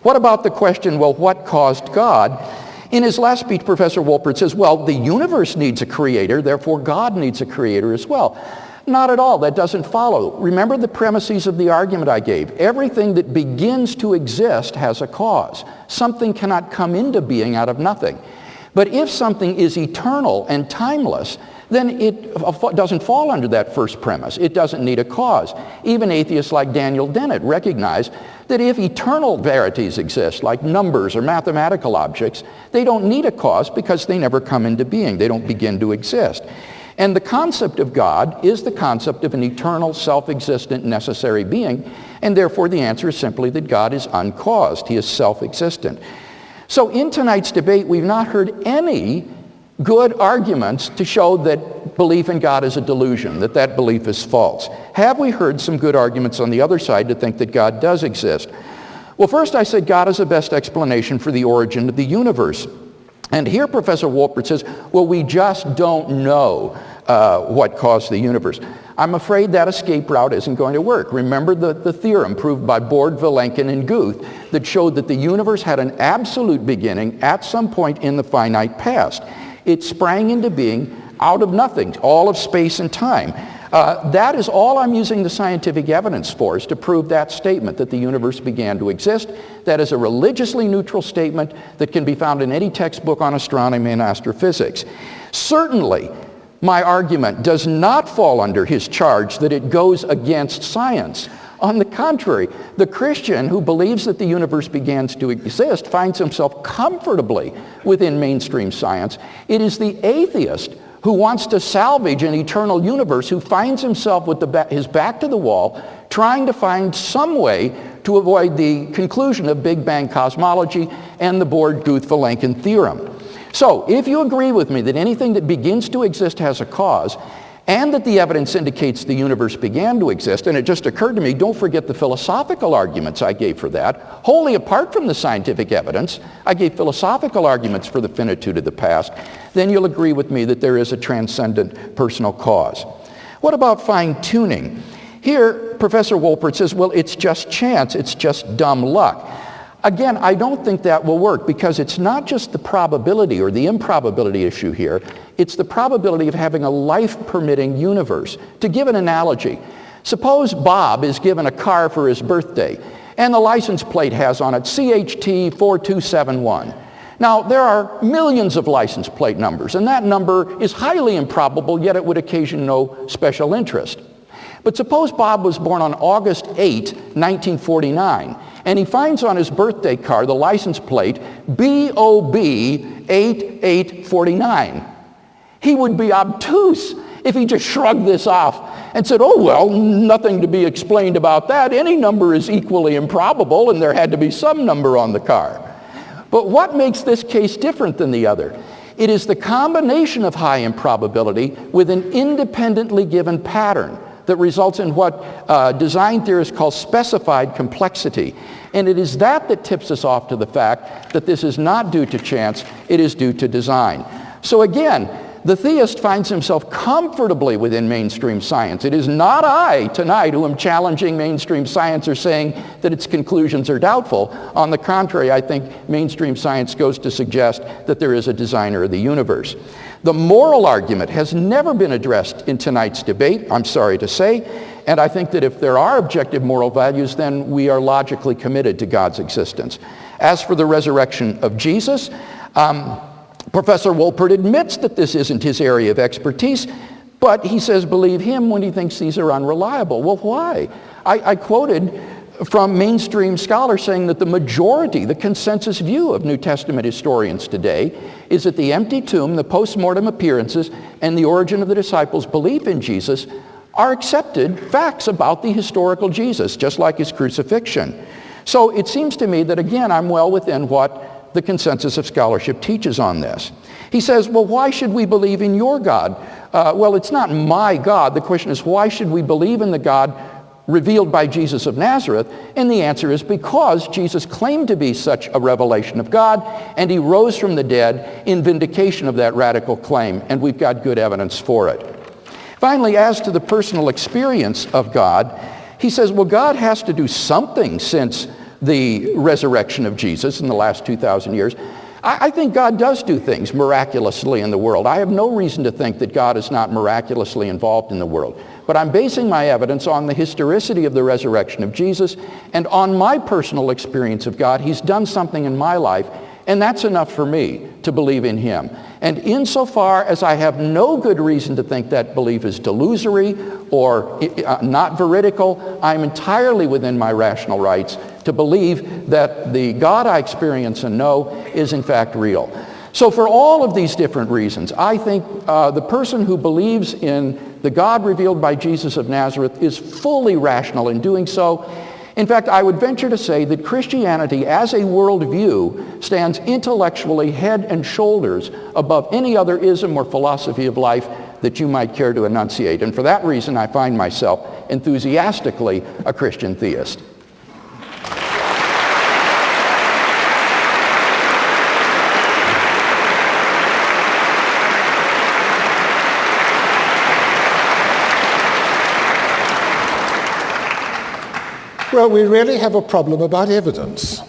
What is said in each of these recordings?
What about the question, well, what caused God? In his last speech, Professor Wolpert says, well, the universe needs a creator, therefore God needs a creator as well. Not at all. That doesn't follow. Remember the premises of the argument I gave. Everything that begins to exist has a cause. Something cannot come into being out of nothing. But if something is eternal and timeless, then it doesn't fall under that first premise. It doesn't need a cause. Even atheists like Daniel Dennett recognize that if eternal verities exist, like numbers or mathematical objects, they don't need a cause because they never come into being. They don't begin to exist. And the concept of God is the concept of an eternal, self-existent, necessary being, and therefore the answer is simply that God is uncaused. He is self-existent. So in tonight's debate, we've not heard any good arguments to show that belief in God is a delusion, that that belief is false. Have we heard some good arguments on the other side to think that God does exist? Well, first I said God is the best explanation for the origin of the universe. And here Professor Wolpert says, well, we just don't know what caused the universe. I'm afraid that escape route isn't going to work. Remember the theorem proved by Borde, Vilenkin, and Guth that showed that the universe had an absolute beginning at some point in the finite past. It sprang into being out of nothing, all of space and time. That is all I'm using the scientific evidence for, is to prove that statement, that the universe began to exist. That is a religiously neutral statement that can be found in any textbook on astronomy and astrophysics. Certainly, my argument does not fall under his charge that it goes against science. On the contrary, the Christian who believes that the universe begins to exist finds himself comfortably within mainstream science. It is the atheist who wants to salvage an eternal universe who finds himself with his back to the wall trying to find some way to avoid the conclusion of Big Bang cosmology and the Borde-Guth-Vilenkin theorem. So, if you agree with me that anything that begins to exist has a cause, and that the evidence indicates the universe began to exist, and it just occurred to me, don't forget the philosophical arguments I gave for that. Wholly apart from the scientific evidence, I gave philosophical arguments for the finitude of the past. Then you'll agree with me that there is a transcendent personal cause. What about fine-tuning? Here, Professor Wolpert says, well, it's just chance, it's just dumb luck. Again, I don't think that will work because it's not just the probability or the improbability issue here. It's the probability of having a life-permitting universe. To give an analogy, suppose Bob is given a car for his birthday and the license plate has on it CHT 4271. Now, there are millions of license plate numbers, and that number is highly improbable, yet it would occasion no special interest. But suppose Bob was born on August 8, 1949, and he finds on his birthday card the license plate BOB 8849. He would be obtuse if he just shrugged this off and said, oh, well, nothing to be explained about that. Any number is equally improbable, and there had to be some number on the car. But what makes this case different than the other? It is the combination of high improbability with an independently given pattern that results in what design theorists call specified complexity. And it is that that tips us off to the fact that this is not due to chance, it is due to design. So again, the theist finds himself comfortably within mainstream science. It is not I tonight who am challenging mainstream science or saying that its conclusions are doubtful. On the contrary, I think mainstream science goes to suggest that there is a designer of the universe. The moral argument has never been addressed in tonight's debate, I'm sorry to say, and I think that if there are objective moral values, then we are logically committed to God's existence. As for the resurrection of Jesus, Professor Wolpert admits that this isn't his area of expertise, but he says believe him when he thinks these are unreliable. Well, why? I quoted from mainstream scholars saying that the majority, the consensus view of New Testament historians today is that the empty tomb, the post-mortem appearances, and the origin of the disciples' belief in Jesus are accepted facts about the historical Jesus, just like his crucifixion. So it seems to me that, again, I'm well within what the consensus of scholarship teaches on this. He says, well, why should we believe in your God? Well, it's not my God. The question is, why should we believe in the God revealed by Jesus of Nazareth? And the answer is because Jesus claimed to be such a revelation of God, and he rose from the dead in vindication of that radical claim, and we've got good evidence for it. Finally, as to the personal experience of God, he says, well, God has to do something since the resurrection of Jesus in the last 2,000 years. I think God does do things miraculously in the world. I have no reason to think that God is not miraculously involved in the world. But I'm basing my evidence on the historicity of the resurrection of Jesus and on my personal experience of God. He's done something in my life, and that's enough for me to believe in him. And insofar as I have no good reason to think that belief is delusory or not veridical, I'm entirely within my rational rights to believe that the God I experience and know is in fact real. So for all of these different reasons, I think the person who believes in the God revealed by Jesus of Nazareth is fully rational in doing so. In fact, I would venture to say that Christianity as a worldview stands intellectually head and shoulders above any other ism or philosophy of life that you might care to enunciate. And for that reason, I find myself enthusiastically a Christian theist. Well, we really have a problem about evidence.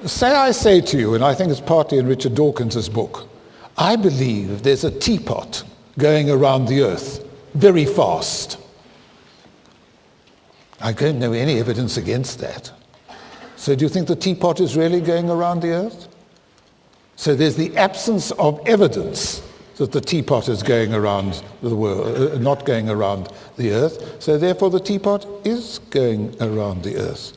Say I say to you, and I think it's partly in Richard Dawkins' book, I believe there's a teapot going around the earth very fast. I don't know any evidence against that. So do you think the teapot is really going around the earth? So there's the absence of evidence that the teapot is going around the world, not going around the earth. So therefore the teapot is going around the earth.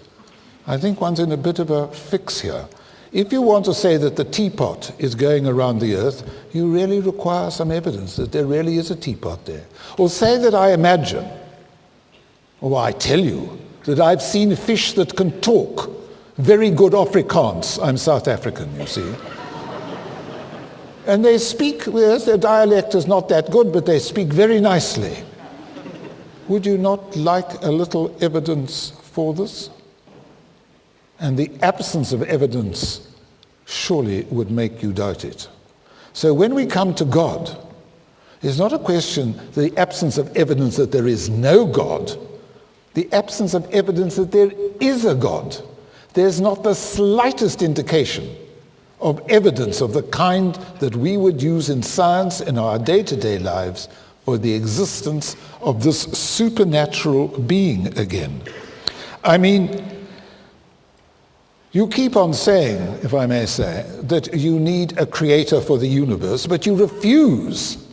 I think one's in a bit of a fix here. If you want to say that the teapot is going around the earth, you really require some evidence that there really is a teapot there. Or say that I imagine, or I tell you, that I've seen fish that can talk. Very good Afrikaans. I'm South African, you see. And they speak, yes, their dialect is not that good, but they speak very nicely. Would you not like a little evidence for this? And the absence of evidence surely would make you doubt it. So when we come to God, it's not a question, the absence of evidence that there is no God, the absence of evidence that there is a God. There's not the slightest indication of evidence of the kind that we would use in science in our day-to-day lives for the existence of this supernatural being again. I mean, you keep on saying, if I may say, that you need a creator for the universe, but you refuse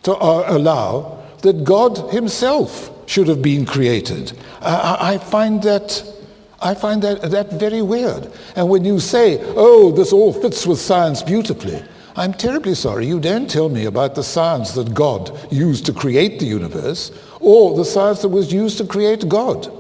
to allow that God himself should have been created. I find that very weird. And when you say, oh, this all fits with science beautifully, I'm terribly sorry, you don't tell me about the science that God used to create the universe or the science that was used to create God.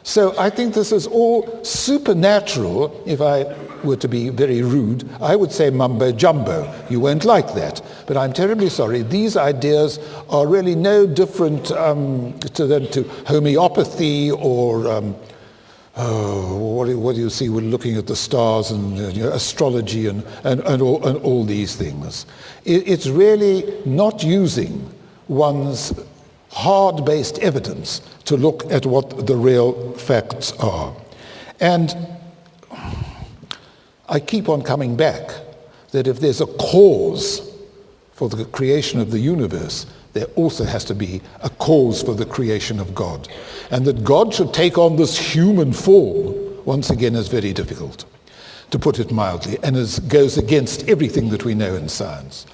So I think this is all supernatural. If I were to be very rude, I would say mumbo jumbo. You won't like that. But I'm terribly sorry. These ideas are really no different to homeopathy or what do you see when looking at the stars and astrology and all these things. It's really not using one's hard-based evidence to look at what the real facts are. And I keep on coming back that if there's a cause for the creation of the universe, there also has to be a cause for the creation of God. And that God should take on this human form, once again, is very difficult, to put it mildly, and goes against everything that we know in science.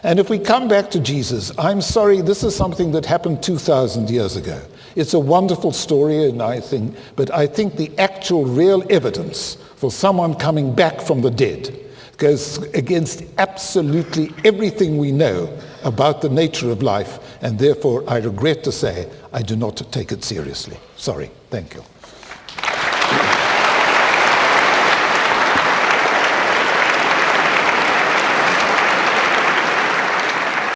And if we come back to Jesus, I'm sorry, this is something that happened 2,000 years ago. It's a wonderful story, but I think the actual real evidence for someone coming back from the dead goes against absolutely everything we know about the nature of life, and therefore I regret to say I do not take it seriously. Sorry. Thank you.